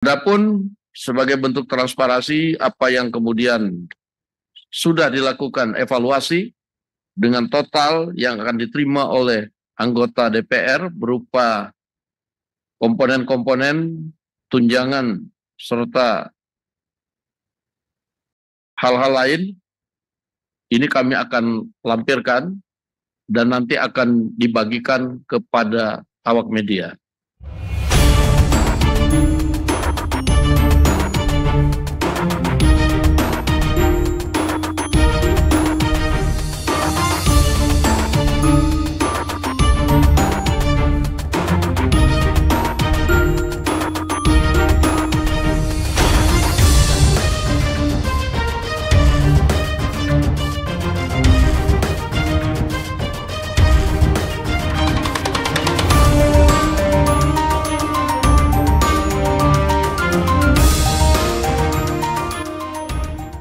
Adapun sebagai bentuk transparansi apa yang kemudian sudah dilakukan evaluasi dengan total yang akan diterima oleh anggota DPR berupa komponen-komponen, tunjangan, serta hal-hal lain, ini kami akan lampirkan dan nanti akan dibagikan kepada awak media.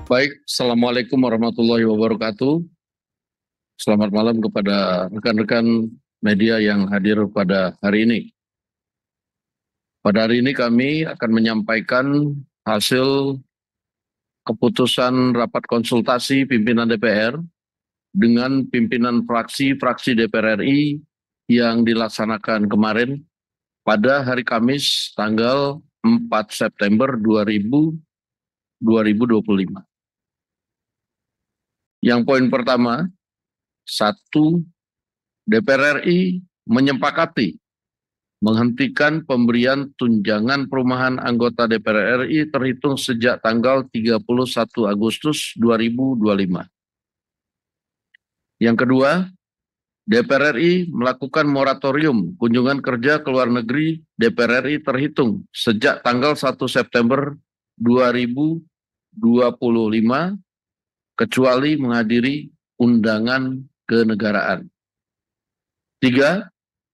Baik, Assalamualaikum warahmatullahi wabarakatuh. Selamat malam kepada rekan-rekan media yang hadir pada hari ini. Pada hari ini kami akan menyampaikan hasil keputusan rapat konsultasi pimpinan DPR dengan pimpinan fraksi-fraksi DPR RI yang dilaksanakan kemarin pada hari Kamis tanggal 4 September 2025. Yang poin pertama, 1. DPR RI menyepakati menghentikan pemberian tunjangan perumahan anggota DPR RI terhitung sejak tanggal 31 Agustus 2025. Yang kedua, DPR RI melakukan moratorium kunjungan kerja ke luar negeri DPR RI terhitung sejak tanggal 1 September 2025 kecuali menghadiri undangan kenegaraan. 3.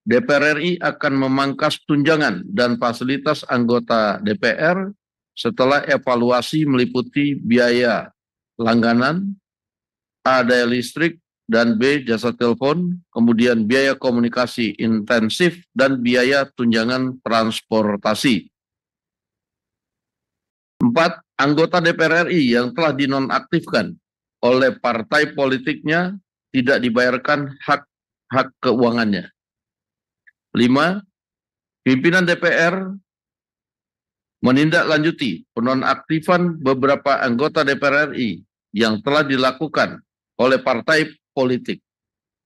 DPR RI akan memangkas tunjangan dan fasilitas anggota DPR setelah evaluasi meliputi biaya langganan, A. daya listrik, dan B. jasa telepon, kemudian biaya komunikasi intensif, dan biaya tunjangan transportasi. 4. Anggota DPR RI yang telah dinonaktifkan oleh partai politiknya tidak dibayarkan hak keuangannya. 5. Pimpinan DPR menindaklanjuti penonaktifan beberapa anggota DPR RI yang telah dilakukan oleh partai politik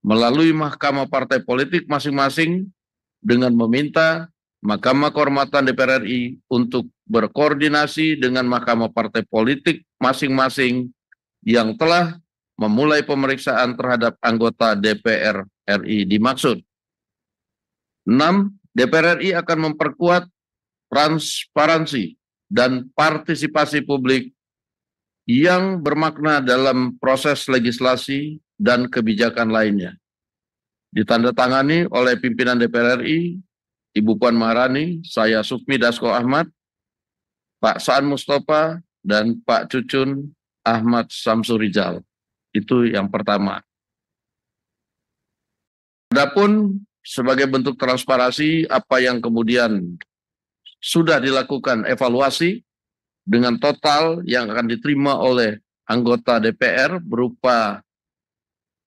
melalui mahkamah partai politik masing-masing dengan meminta Mahkamah Kehormatan DPR RI untuk berkoordinasi dengan mahkamah partai politik masing-masing yang telah memulai pemeriksaan terhadap anggota DPR RI dimaksud. 6. DPR RI akan memperkuat transparansi dan partisipasi publik yang bermakna dalam proses legislasi dan kebijakan lainnya. Ditandatangani oleh pimpinan DPR RI, Ibu Puan Maharani, saya Sufmi Dasko Ahmad, Pak Saan Mustafa, dan Pak Cucun Ahmad Samsurijal. Itu yang pertama. Adapun sebagai bentuk transparansi apa yang kemudian sudah dilakukan evaluasi dengan total yang akan diterima oleh anggota DPR berupa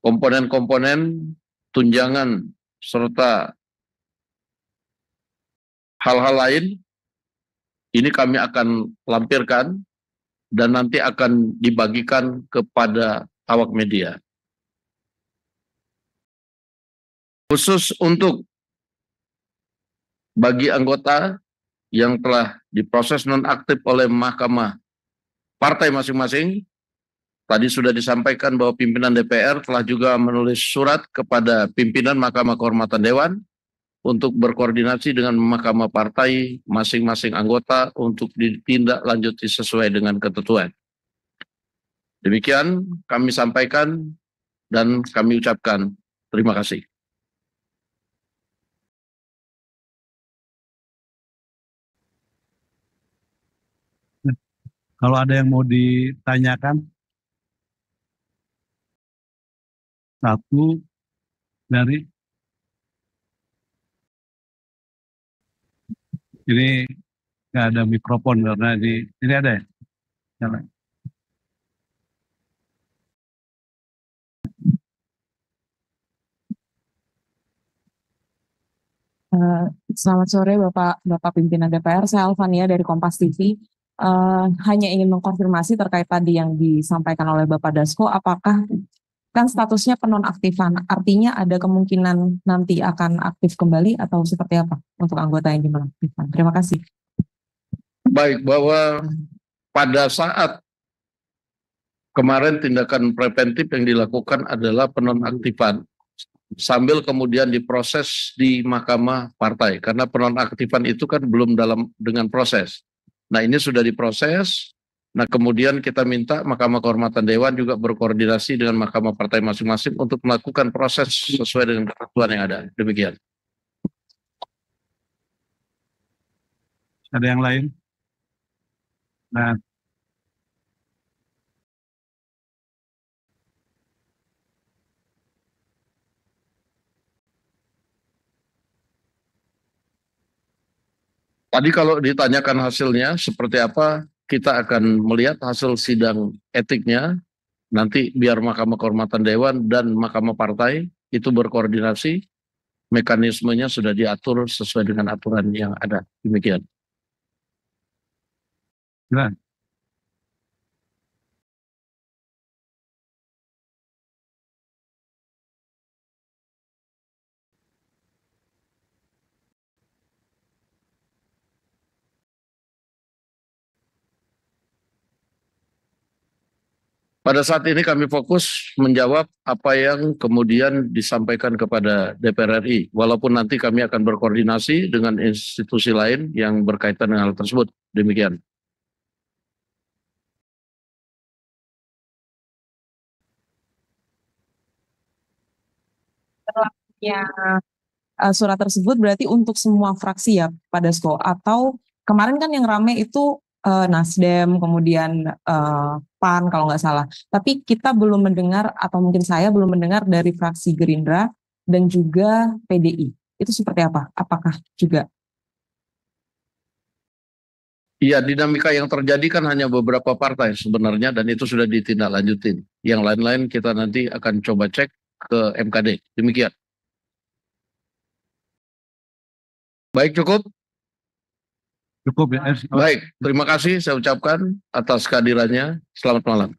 komponen-komponen, tunjangan, serta hal-hal lain, ini kami akan lampirkan dan nanti akan dibagikan kepada awak media. Khusus untuk bagi anggota yang telah diproses nonaktif oleh mahkamah partai masing-masing, tadi sudah disampaikan bahwa pimpinan DPR telah juga menulis surat kepada pimpinan Mahkamah Kehormatan Dewan untuk berkoordinasi dengan mahkamah partai masing-masing anggota untuk ditindaklanjuti sesuai dengan ketentuan. Demikian kami sampaikan dan kami ucapkan terima kasih. Kalau ada yang mau ditanyakan, satu dari ini nggak ada mikrofon karena di ini ada ya? Nyala. Eh, Selamat sore Bapak Pimpinan DPR, saya Alvania dari Kompas TV. Hanya ingin mengkonfirmasi terkait tadi yang disampaikan oleh Bapak Dasko, apakah kan statusnya penonaktifan, artinya ada kemungkinan nanti akan aktif kembali atau seperti apa untuk anggota yang dinonaktifkan? Terima kasih. Baik, bahwa pada saat kemarin tindakan preventif yang dilakukan adalah penonaktifan sambil kemudian diproses di Mahkamah Partai karena penonaktifan itu kan belum dengan proses. Nah, ini sudah diproses. Nah, kemudian kita minta Mahkamah Kehormatan Dewan juga berkoordinasi dengan Mahkamah Partai masing-masing untuk melakukan proses sesuai dengan ketentuan yang ada. Demikian. Ada yang lain? Nah, Tadi kalau ditanyakan hasilnya seperti apa, kita akan melihat hasil sidang etiknya. Nanti biar Mahkamah Kehormatan Dewan dan Mahkamah Partai itu berkoordinasi, mekanismenya sudah diatur sesuai dengan aturan yang ada. Demikian. silakan. Pada saat ini kami fokus menjawab apa yang kemudian disampaikan kepada DPR RI, walaupun nanti kami akan berkoordinasi dengan institusi lain yang berkaitan dengan hal tersebut. Demikian. Ya, surat tersebut berarti untuk semua fraksi ya, Pak Dasko? Atau kemarin kan yang rame itu Nasdem, kemudian PAN kalau nggak salah. Tapi kita belum mendengar, atau mungkin saya belum mendengar dari fraksi Gerindra dan juga PDI. Itu seperti apa? Apakah juga? Iya, dinamika yang terjadi kan hanya beberapa partai sebenarnya dan itu sudah ditindaklanjutin. Yang lain-lain kita nanti akan coba cek ke MKD. Demikian. Baik, cukup. Cukup ya. Baik, terima kasih saya ucapkan atas kehadirannya. Selamat malam.